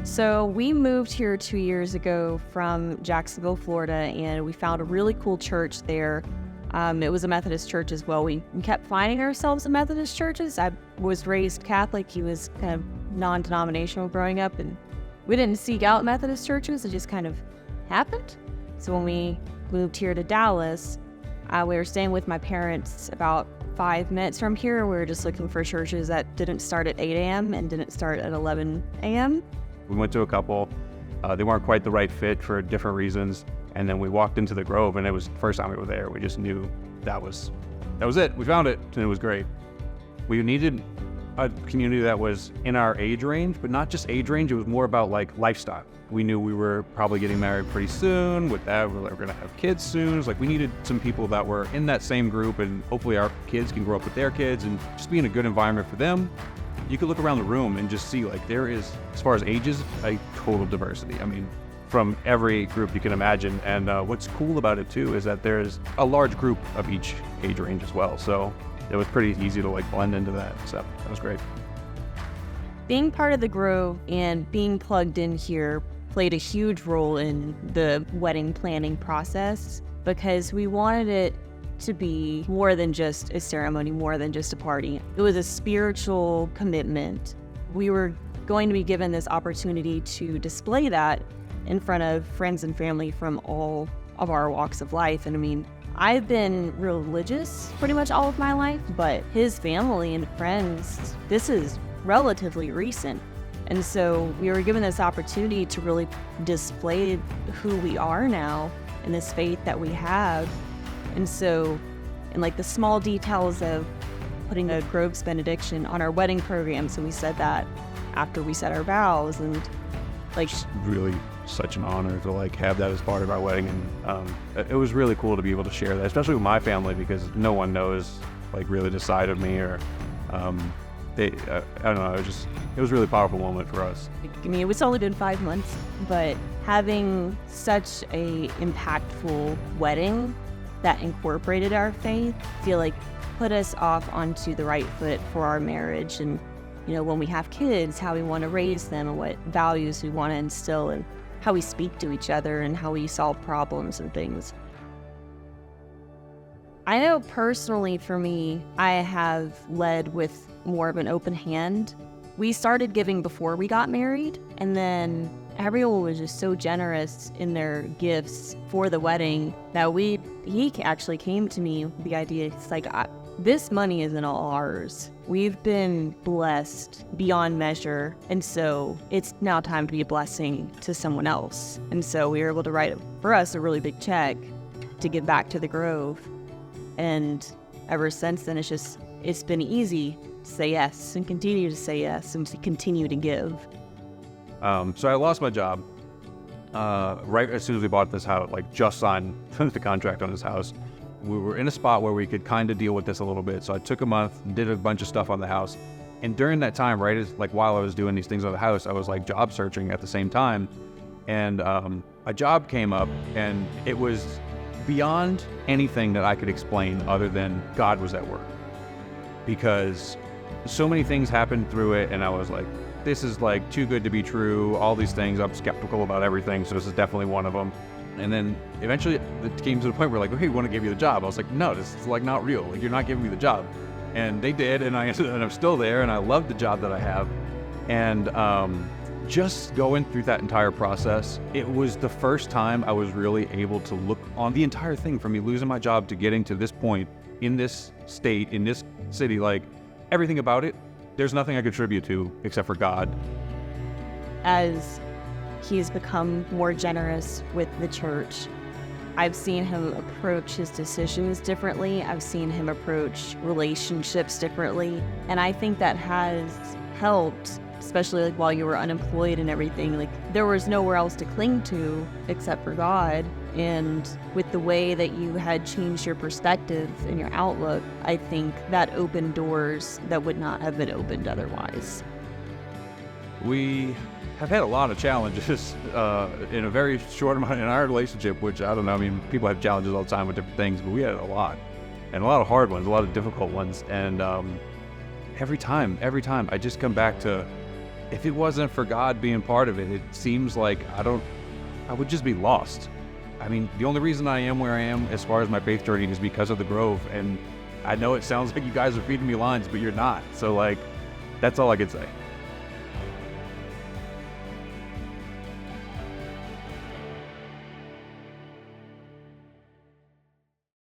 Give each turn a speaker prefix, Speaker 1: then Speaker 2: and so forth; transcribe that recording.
Speaker 1: So we moved here 2 years ago from Jacksonville, Florida, and we found a really cool church there. It was a Methodist church as well. We kept finding ourselves in Methodist churches. I was raised Catholic. He was kind of non-denominational growing up, and we didn't seek out Methodist churches. It just kind of happened. So when we moved here to Dallas, we were staying with my parents about 5 minutes from here. We were just looking for churches that didn't start at 8 a.m. and didn't start at 11 a.m.
Speaker 2: We went to a couple. They weren't quite the right fit for different reasons. And then we walked into the Grove, and it was the first time we were there. We just knew that was it. We found it, and it was great. We needed a community that was in our age range, but not just age range. It was more about like lifestyle. We knew we were probably getting married pretty soon. With that, we were going to have kids soon. It's like we needed some people that were in that same group, and hopefully our kids can grow up with their kids and just be in a good environment for them. You could look around the room and just see like there is, as far as ages, a total diversity. I mean, from every group you can imagine. And what's cool about it too is that there's a large group of each age range as well. So it was pretty easy to like blend into that. So that was great.
Speaker 1: Being part of the Grove and being plugged in here played a huge role in the wedding planning process, because we wanted it to be more than just a ceremony, more than just a party. It was a spiritual commitment. We were going to be given this opportunity to display that in front of friends and family from all of our walks of life. And I mean, I've been religious pretty much all of my life, but his family and friends, this is relatively recent. And so we were given this opportunity to really display who we are now and this faith that we have. And so, in like the small details of putting a Grove's benediction on our wedding program, so we said that after we said our vows, and like
Speaker 2: really such an honor to like have that as part of our wedding. And it was really cool to be able to share that, especially with my family, because no one knows like really the side of me, or I don't know, it was a really powerful moment for us.
Speaker 1: I mean, it's only been 5 months, but having such a impactful wedding that incorporated our faith, I feel like put us off onto the right foot for our marriage. And, you know, when we have kids, how we want to raise them and what values we want to instill, and how we speak to each other and how we solve problems and things. I know personally for me, I have led with more of an open hand. We started giving before we got married, and then everyone was just so generous in their gifts for the wedding that he actually came to me with the idea. It's like, this money isn't all ours. We've been blessed beyond measure, and so it's now time to be a blessing to someone else. And so we were able to write, for us, a really big check to give back to the Grove. And ever since then, it's been easy to say yes and continue to say yes and to continue to give.
Speaker 2: So I lost my job right as soon as we bought this house, like just signed the contract on this house. We were in a spot where we could kind of deal with this a little bit. So I took a month, did a bunch of stuff on the house. And during that time, right, as like while I was doing these things on the house, I was like job searching at the same time. And a job came up, and it was beyond anything that I could explain other than God was at work. Because so many things happened through it, and I was like, this is like too good to be true, all these things. I'm skeptical about everything, so this is definitely one of them. And then eventually it came to the point where like, okay, we want to give you the job. I was like, no, this is like not real. Like, you're not giving me the job. And they did, and I'm still there, and I love the job that I have. And just going through that entire process, it was the first time I was really able to look on the entire thing, from me losing my job to getting to this point in this state, in this city, like everything about it, there's nothing I contribute to except for God.
Speaker 1: As he's become more generous with the church, I've seen him approach his decisions differently. I've seen him approach relationships differently. And I think that has helped, especially like while you were unemployed and everything. Like, there was nowhere else to cling to except for God. And with the way that you had changed your perspective and your outlook, I think that opened doors that would not have been opened otherwise.
Speaker 2: We have had a lot of challenges in a very short amount in our relationship, which I don't know. I mean, people have challenges all the time with different things, but we had a lot, and a lot of hard ones, a lot of difficult ones. And every time I just come back to if it wasn't for God being part of it, it seems like I would just be lost. I mean, the only reason I am where I am as far as my faith journey is because of the Grove. And I know it sounds like you guys are feeding me lines, but you're not. So like, that's all I could say.